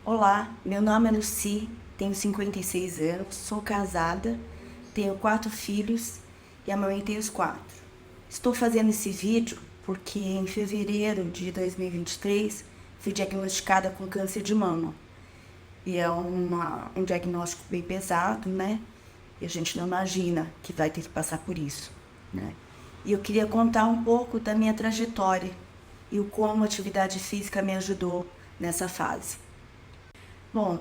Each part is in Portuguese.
Olá, meu nome é Lucy, tenho 56 anos, sou casada, tenho 4 filhos e amamentei os 4. Estou fazendo esse vídeo porque em fevereiro de 2023 fui diagnosticada com câncer de mama. E é um diagnóstico bem pesado, né? E a gente não imagina que vai ter que passar por isso, né? E eu queria contar um pouco da minha trajetória e o como a atividade física me ajudou nessa fase. Bom,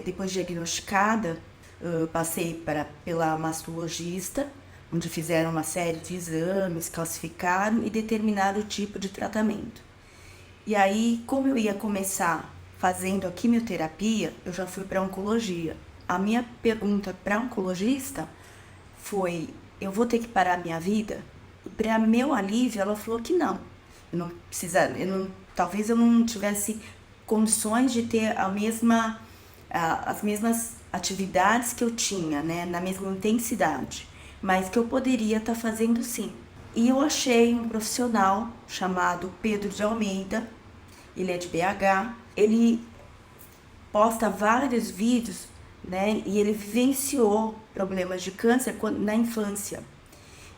depois de diagnosticada, eu passei pela mastologista, onde fizeram uma série de exames, classificaram e determinaram o tipo de tratamento. E aí, como eu ia começar fazendo a quimioterapia, eu já fui para a oncologia. A minha pergunta para a oncologista foi: eu vou ter que parar a minha vida? E para meu alívio, ela falou que não. Eu não precisa, talvez eu não tivesse condições de ter as mesmas atividades que eu tinha, né, na mesma intensidade, mas que eu poderia estar fazendo sim. E eu achei um profissional chamado Pedro de Almeida, ele é de BH, ele posta vários vídeos, né, e ele vivenciou problemas de câncer na infância.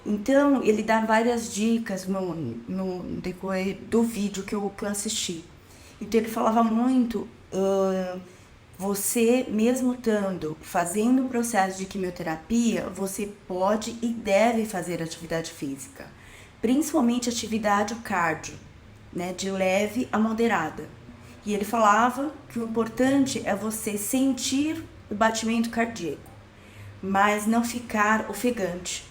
Então, ele dá várias dicas no decorrer do vídeo que eu assisti. Então, ele falava muito, você mesmo fazendo o processo de quimioterapia, você pode e deve fazer atividade física. Principalmente atividade cardio, né, de leve a moderada. E ele falava que o importante é você sentir o batimento cardíaco, mas não ficar ofegante.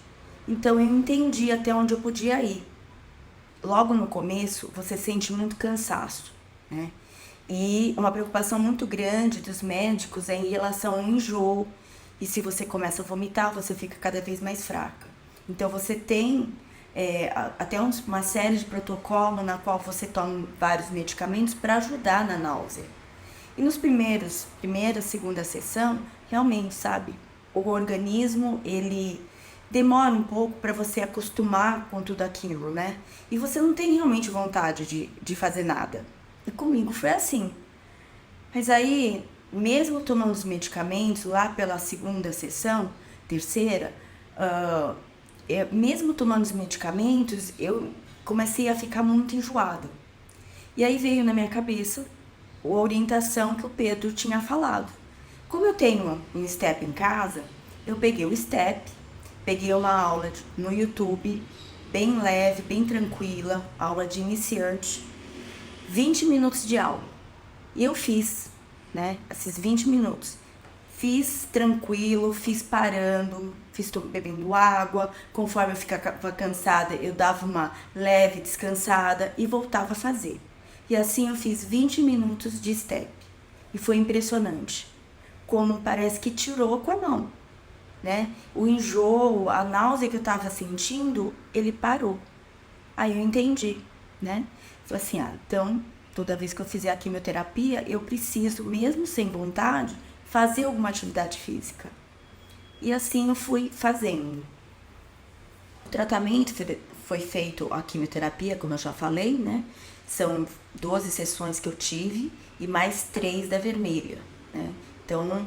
Então eu entendi até onde eu podia ir. Logo no começo, você sente muito cansaço, né? E uma preocupação muito grande dos médicos é em relação ao enjoo. E se você começa a vomitar, você fica cada vez mais fraca. Então você tem até uma série de protocolos na qual você toma vários medicamentos para ajudar na náusea. E nos primeira, segunda sessão, realmente, sabe, o organismo, ele demora um pouco para você acostumar com tudo aquilo, né? E você não tem realmente vontade de fazer nada. E comigo foi assim. Mas aí, mesmo tomando os medicamentos, lá pela segunda sessão, terceira, mesmo tomando os medicamentos, eu comecei a ficar muito enjoada. E aí veio na minha cabeça a orientação que o Pedro tinha falado. Como eu tenho um step em casa, eu peguei o step, peguei uma aula no YouTube, bem leve, bem tranquila, aula de iniciante, 20 minutos de aula. E eu fiz, né, esses 20 minutos. Fiz tranquilo, fiz parando, fiz bebendo água. Conforme eu ficava cansada, eu dava uma leve descansada e voltava a fazer. E assim eu fiz 20 minutos de step. E foi impressionante. Como parece que tirou com a mão, né? O enjoo, a náusea que eu tava sentindo, ele parou. Aí eu entendi, né? Falei assim, então, toda vez que eu fizer a quimioterapia, eu preciso, mesmo sem vontade, fazer alguma atividade física. E assim eu fui fazendo. O tratamento foi feito, a quimioterapia, como eu já falei, né? São 12 sessões que eu tive e mais 3 da vermelha, né? Então,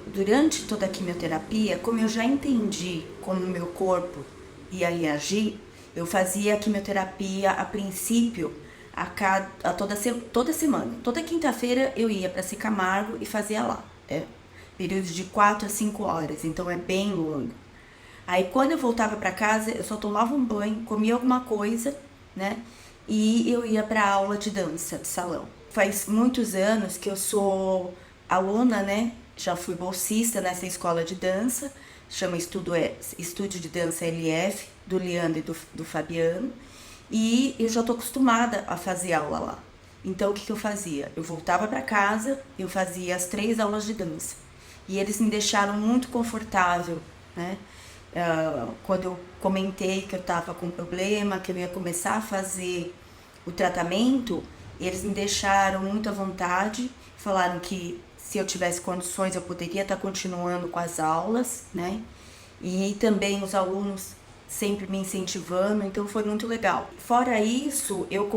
durante toda a quimioterapia, como eu já entendi como o meu corpo ia reagir, eu fazia a quimioterapia a princípio toda semana. Toda quinta-feira eu ia para Camargo e fazia lá. Períodos de 4 a 5 horas, então é bem longo. Aí quando eu voltava para casa, eu só tomava um banho, comia alguma coisa, né? E eu ia para aula de dança, de salão. Faz muitos anos que eu sou aluna, né? Já fui bolsista nessa escola de dança, chama Estúdio de Dança LF, do Leandro e do Fabiano. E eu já estou acostumada a fazer aula lá. Então o que eu fazia? Eu voltava para casa, eu fazia as 3 aulas de dança. E eles me deixaram muito confortável, né? Quando eu comentei que eu estava com problema, que eu ia começar a fazer o tratamento, eles me deixaram muito à vontade, falaram que se eu tivesse condições eu poderia estar continuando com as aulas, né? E também os alunos sempre me incentivando, então foi muito legal. Fora isso, eu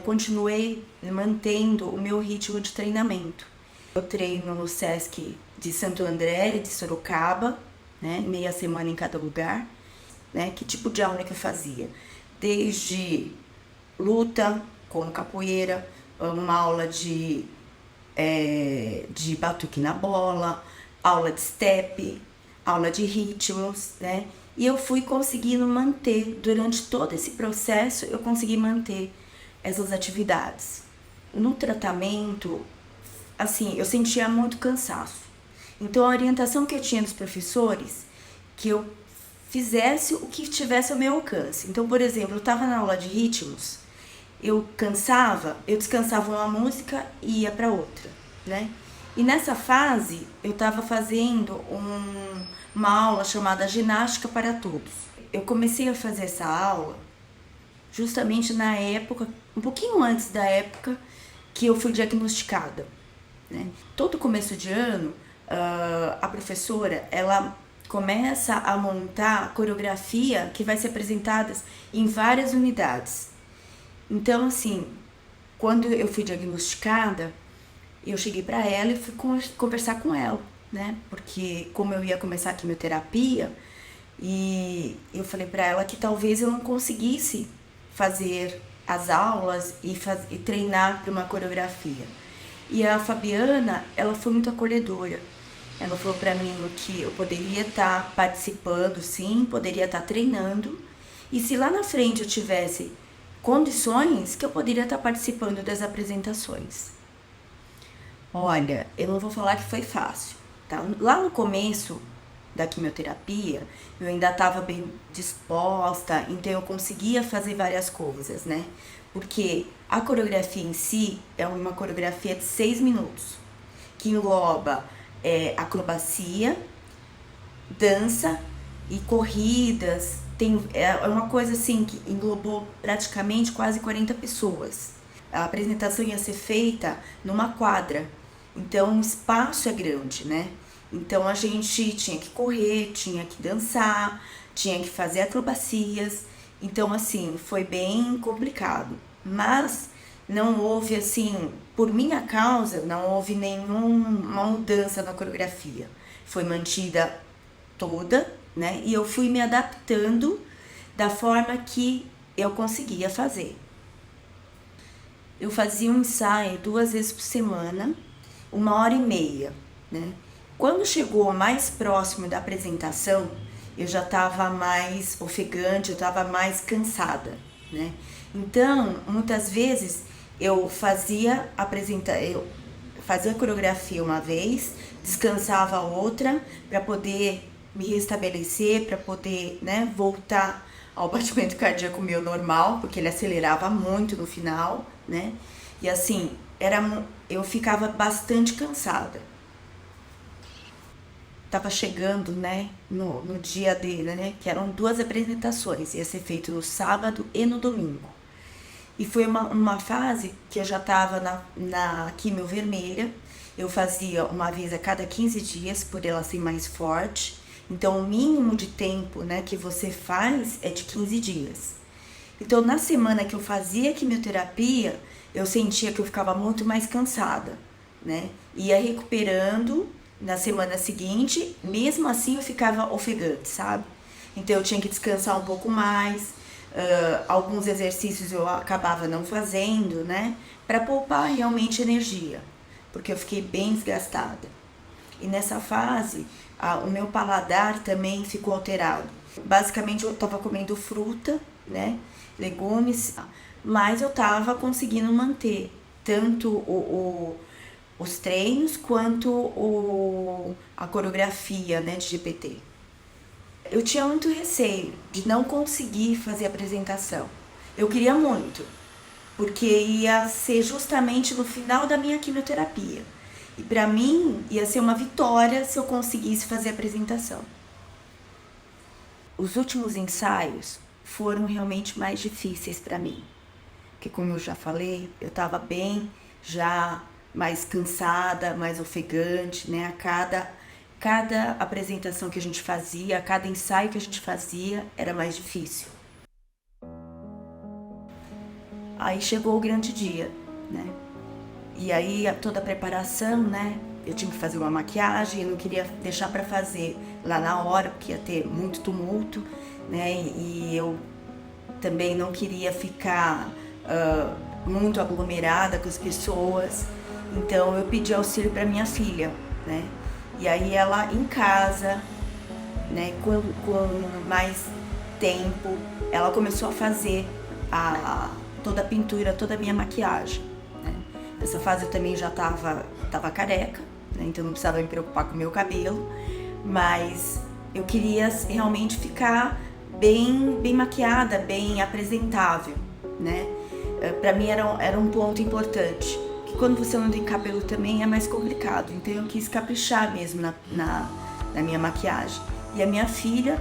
continuei mantendo o meu ritmo de treinamento. Eu treino no Sesc de Santo André e de Sorocaba, né, meia semana em cada lugar. Né? Que tipo de aula que eu fazia? Desde luta, como capoeira, uma aula de batuque na bola, aula de step, aula de ritmos, né? E eu fui conseguindo manter, durante todo esse processo, eu consegui manter essas atividades. No tratamento, assim, eu sentia muito cansaço. Então, a orientação que eu tinha dos professores, que eu fizesse o que tivesse ao meu alcance. Então, por exemplo, eu estava na aula de ritmos, eu cansava, eu descansava uma música e ia para outra, né? E nessa fase, eu estava fazendo uma aula chamada Ginástica para Todos. Eu comecei a fazer essa aula justamente na época, um pouquinho antes da época que eu fui diagnosticada, né? Todo começo de ano, a professora, ela começa a montar a coreografia que vai ser apresentada em várias unidades. Então, assim, quando eu fui diagnosticada, eu cheguei para ela e fui conversar com ela, né? Porque como eu ia começar a quimioterapia, e eu falei para ela que talvez eu não conseguisse fazer as aulas e treinar para uma coreografia. E a Fabiana, ela foi muito acolhedora. Ela falou para mim que eu poderia estar participando, sim, poderia estar treinando. E se lá na frente eu tivesse condições, que eu poderia estar participando das apresentações. Olha, eu não vou falar que foi fácil, tá? Lá no começo da quimioterapia, eu ainda estava bem disposta, então eu conseguia fazer várias coisas, né? Porque a coreografia em si é uma coreografia de 6 minutos, que engloba acrobacia, dança e corridas. É uma coisa assim que englobou praticamente quase 40 pessoas. A apresentação ia ser feita numa quadra, então o espaço é grande, né? Então a gente tinha que correr, tinha que dançar, tinha que fazer acrobacias. Então, assim, foi bem complicado. Mas não houve, assim, por minha causa, não houve nenhuma mudança na coreografia. Foi mantida toda, né? E eu fui me adaptando da forma que eu conseguia fazer. Eu fazia um ensaio 2 vezes por semana, 1h30, né? Quando chegou mais próximo da apresentação, eu já estava mais ofegante, eu estava mais cansada, né? Então, muitas vezes eu fazia a coreografia uma vez, descansava outra para poder me restabelecer, para poder, né, voltar ao batimento cardíaco meu normal, porque ele acelerava muito no final, né? E assim, eu ficava bastante cansada. Tava chegando, né, no dia dele, né, que eram 2 apresentações, ia ser feito no sábado e no domingo. E foi uma fase que eu já estava na quimio vermelha, eu fazia uma vez a cada 15 dias, por ela ser mais forte. Então, o mínimo de tempo, né, que você faz é de 15 dias. Então, na semana que eu fazia quimioterapia, eu sentia que eu ficava muito mais cansada, né? Ia recuperando na semana seguinte, mesmo assim eu ficava ofegante, sabe? Então, eu tinha que descansar um pouco mais. Alguns exercícios eu acabava não fazendo, né? Para poupar realmente energia, porque eu fiquei bem desgastada. E nessa fase, o meu paladar também ficou alterado. Basicamente, eu estava comendo fruta, né, legumes, mas eu estava conseguindo manter tanto os treinos quanto a coreografia, né, de GPT. Eu tinha muito receio de não conseguir fazer a apresentação. Eu queria muito, porque ia ser justamente no final da minha quimioterapia. E para mim ia ser uma vitória se eu conseguisse fazer a apresentação. Os últimos ensaios foram realmente mais difíceis para mim. Porque como eu já falei, eu estava bem, já mais cansada, mais ofegante, né? A cada cada apresentação que a gente fazia, cada ensaio que a gente fazia era mais difícil. Aí chegou o grande dia, né? E aí toda a preparação, né? Eu tinha que fazer uma maquiagem, eu não queria deixar para fazer lá na hora, porque ia ter muito tumulto, né? E eu também não queria ficar muito aglomerada com as pessoas. Então eu pedi auxílio para minha filha, né? E aí ela em casa, né, com mais tempo, ela começou a fazer toda a pintura, toda a minha maquiagem, né? Nessa fase eu também já tava careca, né? Então não precisava me preocupar com o meu cabelo, mas eu queria realmente ficar bem maquiada, bem apresentável, né? Pra mim era um ponto importante. Quando você não tem cabelo também é mais complicado, então eu quis caprichar mesmo na minha maquiagem. E a minha filha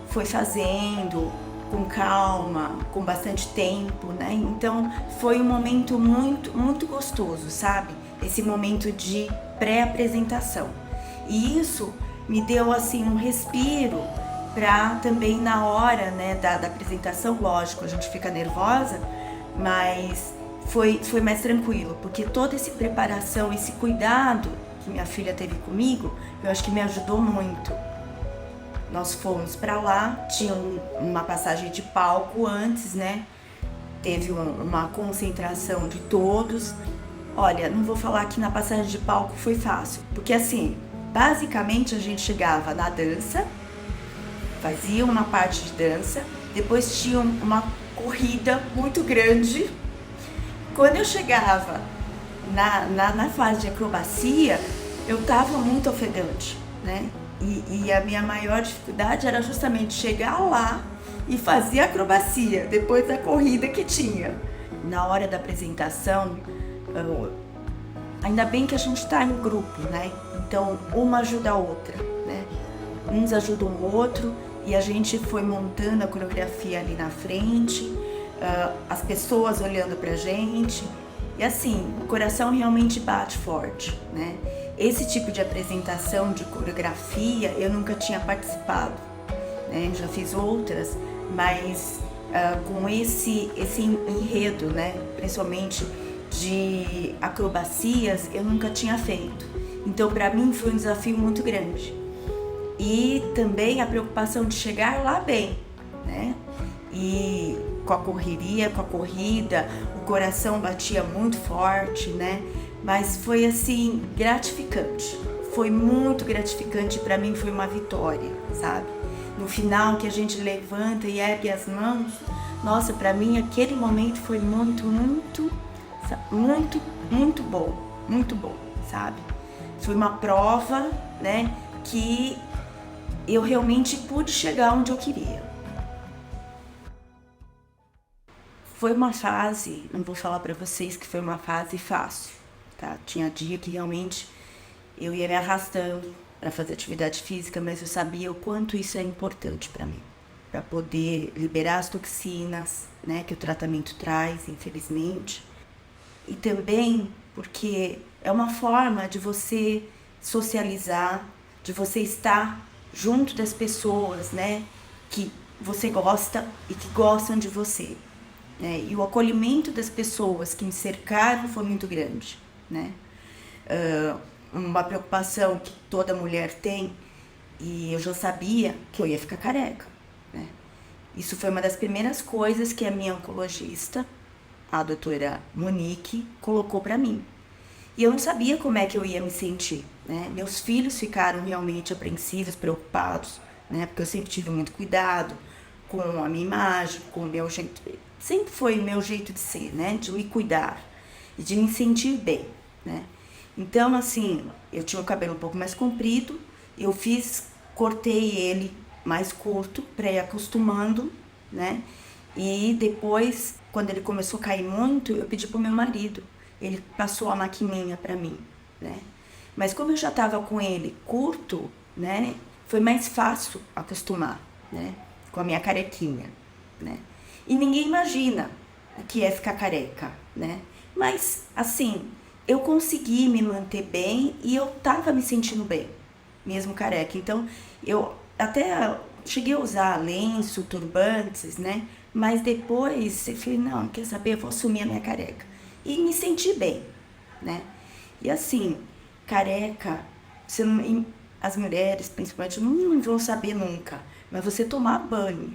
foi fazendo com calma, com bastante tempo, né? Então foi um momento muito gostoso, sabe? Esse momento de pré-apresentação. E isso me deu assim um respiro para também na hora, né, da apresentação, lógico, a gente fica nervosa, mas foi mais tranquilo, porque toda essa preparação, esse cuidado que minha filha teve comigo, eu acho que me ajudou muito. Nós fomos para lá, tinha uma passagem de palco antes, né? Teve uma concentração de todos. Olha, não vou falar que na passagem de palco foi fácil, porque assim, basicamente a gente chegava na dança, fazia uma parte de dança, depois tinha uma corrida muito grande. Quando eu chegava na fase de acrobacia, eu tava muito ofegante, né? E a minha maior dificuldade era justamente chegar lá e fazer acrobacia, depois da corrida que tinha. Na hora da apresentação, ainda bem que a gente tá em grupo, né? Então, uma ajuda a outra, né? Uns ajudam o outro e a gente foi montando a coreografia ali na frente, as pessoas olhando pra gente. E assim, o coração realmente bate forte, né? Esse tipo de apresentação de coreografia eu nunca tinha participado, né? Já fiz outras, mas com esse enredo, né? Principalmente de acrobacias, eu nunca tinha feito. Então, para mim foi um desafio muito grande. E também a preocupação de chegar lá bem, né? E com a correria, com a corrida, o coração batia muito forte, né? Mas foi assim, gratificante. Foi muito gratificante, para mim foi uma vitória, sabe? No final que a gente levanta e ergue as mãos, nossa, para mim aquele momento foi muito bom, sabe? Foi uma prova, né, que eu realmente pude chegar onde eu queria. Foi uma fase, não vou falar para vocês que foi uma fase fácil, tá? Tinha dia que realmente eu ia me arrastando para fazer atividade física, mas eu sabia o quanto isso é importante para mim, para poder liberar as toxinas, né, que o tratamento traz, infelizmente. E também porque é uma forma de você socializar, de você estar junto das pessoas, né, que você gosta e que gostam de você, né? E o acolhimento das pessoas que me cercaram foi muito grande, né? Uma preocupação que toda mulher tem, e eu já sabia que eu ia ficar careca, né? Isso foi uma das primeiras coisas que a minha oncologista, a doutora Monique, colocou para mim. E eu não sabia como é que eu ia me sentir, né? Meus filhos ficaram realmente apreensivos, preocupados, né? Porque eu sempre tive muito cuidado com a minha imagem, com o meu jeito. Sempre foi o meu jeito de ser, né? De me cuidar e de me sentir bem, né? Então, assim, eu tinha o cabelo um pouco mais comprido, cortei ele mais curto para ir acostumando, né? E depois, quando ele começou a cair muito, eu pedi pro meu marido. Ele passou a maquininha para mim, né? Mas como eu já tava com ele curto, né? Foi mais fácil acostumar, né? Com a minha carequinha, né? E ninguém imagina o que é ficar careca, né? Mas, assim, eu consegui me manter bem e eu tava me sentindo bem, mesmo careca. Então, eu até cheguei a usar lenço, turbantes, né? Mas depois eu falei, não, quer saber, eu vou assumir a minha careca. E me senti bem, né? E assim, careca, você não, as mulheres principalmente não vão saber nunca, mas você tomar banho,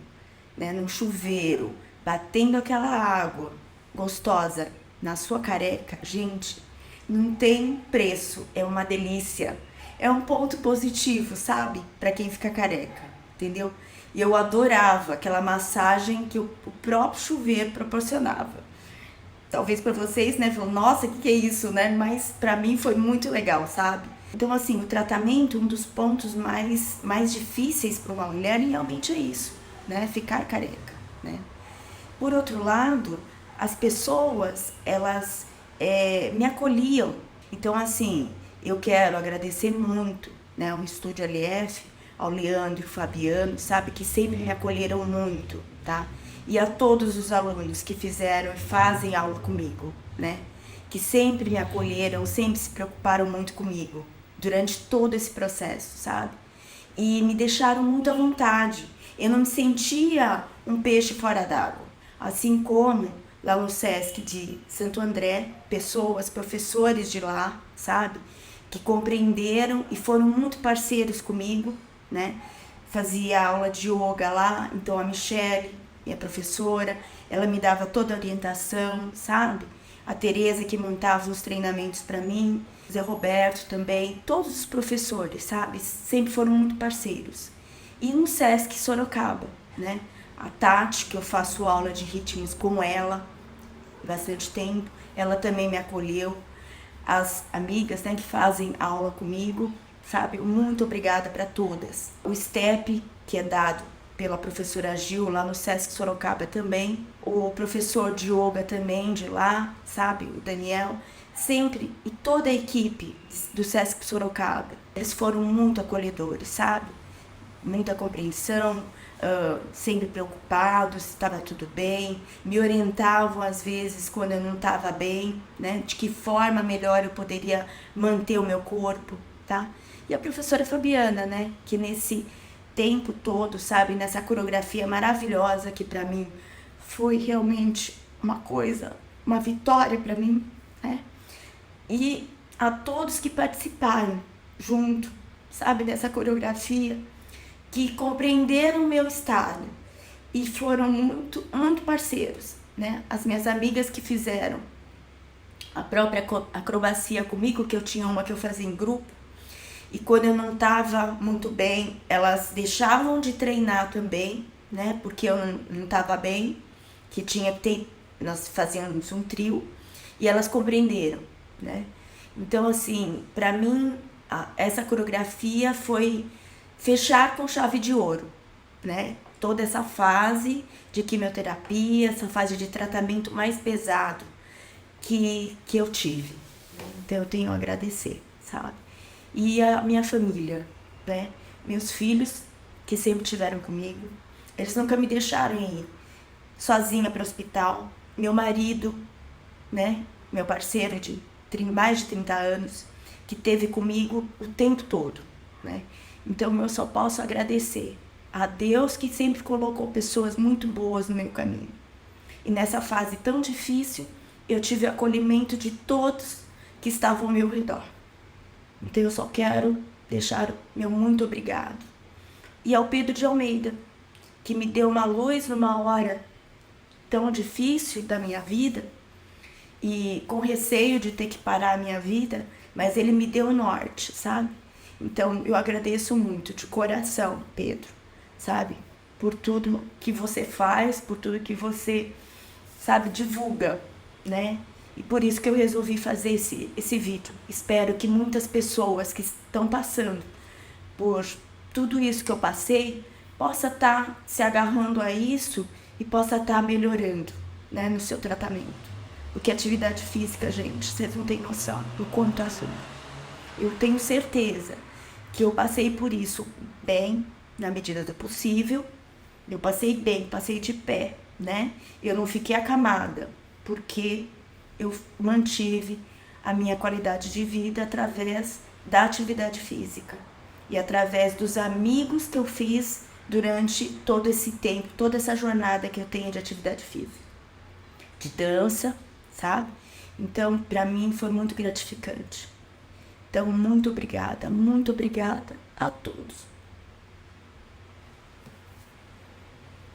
né, num chuveiro, batendo aquela água gostosa na sua careca, gente, não tem preço, é uma delícia. É um ponto positivo, sabe? Pra quem fica careca, entendeu? E eu adorava aquela massagem que o próprio chuveiro proporcionava. Talvez pra vocês, né, falam, nossa, que é isso, né? Mas pra mim foi muito legal, sabe? Então, assim, o tratamento, um dos pontos mais difíceis para uma mulher realmente é isso, né? Ficar careca, né? Por outro lado, as pessoas, elas me acolhiam. Então, assim, eu quero agradecer muito, né, ao Estúdio LF, ao Leandro e ao Fabiano, sabe, que sempre me acolheram muito, tá? E a todos os alunos que fizeram e fazem aula comigo, né? Que sempre me acolheram, sempre se preocuparam muito comigo, durante todo esse processo, sabe? E me deixaram muito à vontade. Eu não me sentia um peixe fora d'água. Assim como lá no Sesc de Santo André, pessoas, professores de lá, sabe? Que compreenderam e foram muito parceiros comigo, né? Fazia aula de yoga lá, então a Michele, minha professora, ela me dava toda a orientação, sabe? A Tereza que montava os treinamentos para mim, o Zé Roberto também, todos os professores, sabe? Sempre foram muito parceiros. E no Sesc Sorocaba, né? A Tati, que eu faço aula de ritmos com ela, bastante tempo, ela também me acolheu. As amigas, né, que fazem aula comigo, sabe? Muito obrigada para todas. O STEP, que é dado pela professora Gil lá no Sesc Sorocaba também, o professor de yoga também de lá, sabe? O Daniel, sempre, e toda a equipe do Sesc Sorocaba, eles foram muito acolhedores, sabe? Muita compreensão, sempre preocupados se estava tudo bem, me orientavam às vezes quando eu não estava bem, né? De que forma melhor eu poderia manter o meu corpo, tá? E a professora Fabiana, né? Que nesse tempo todo, sabe? Nessa coreografia maravilhosa que para mim foi realmente uma coisa, uma vitória para mim, né? E a todos que participaram junto, sabe? Dessa coreografia, que compreenderam o meu estado e foram muito, muito parceiros, né? As minhas amigas que fizeram a própria acrobacia comigo, que eu tinha uma que eu fazia em grupo, e quando eu não estava muito bem, elas deixavam de treinar também, né? Porque eu não estava bem, que tinha que ter, nós fazíamos um trio, e elas compreenderam, né? Então, assim, para mim, essa coreografia foi fechar com chave de ouro, né? Toda essa fase de quimioterapia, essa fase de tratamento mais pesado que eu tive. Então eu tenho a agradecer, sabe? E a minha família, né? Meus filhos, que sempre estiveram comigo, eles nunca me deixaram ir sozinha para o hospital. Meu marido, né? Meu parceiro de mais de 30 anos, que esteve comigo o tempo todo, né? Então eu só posso agradecer a Deus que sempre colocou pessoas muito boas no meu caminho. E nessa fase tão difícil, eu tive o acolhimento de todos que estavam ao meu redor. Então eu só quero deixar meu muito obrigado. E ao Pedro de Almeida, que me deu uma luz numa hora tão difícil da minha vida, e com receio de ter que parar a minha vida, mas ele me deu o norte, sabe? Então, eu agradeço muito, de coração, Pedro, sabe? Por tudo que você faz, por tudo que você, sabe, divulga, né? E por isso que eu resolvi fazer esse vídeo. Espero que muitas pessoas que estão passando por tudo isso que eu passei, possa estar se agarrando a isso e possa estar melhorando, né, no seu tratamento. Porque atividade física, gente, vocês não têm noção do quanto ajuda. Eu tenho certeza que eu passei por isso bem, na medida do possível. Eu passei bem, passei de pé, né? Eu não fiquei acamada, porque eu mantive a minha qualidade de vida através da atividade física. e através dos amigos que eu fiz durante todo esse tempo, toda essa jornada que eu tenho de atividade física, de dança, sabe? Então, para mim foi muito gratificante. Então, muito obrigada a todos.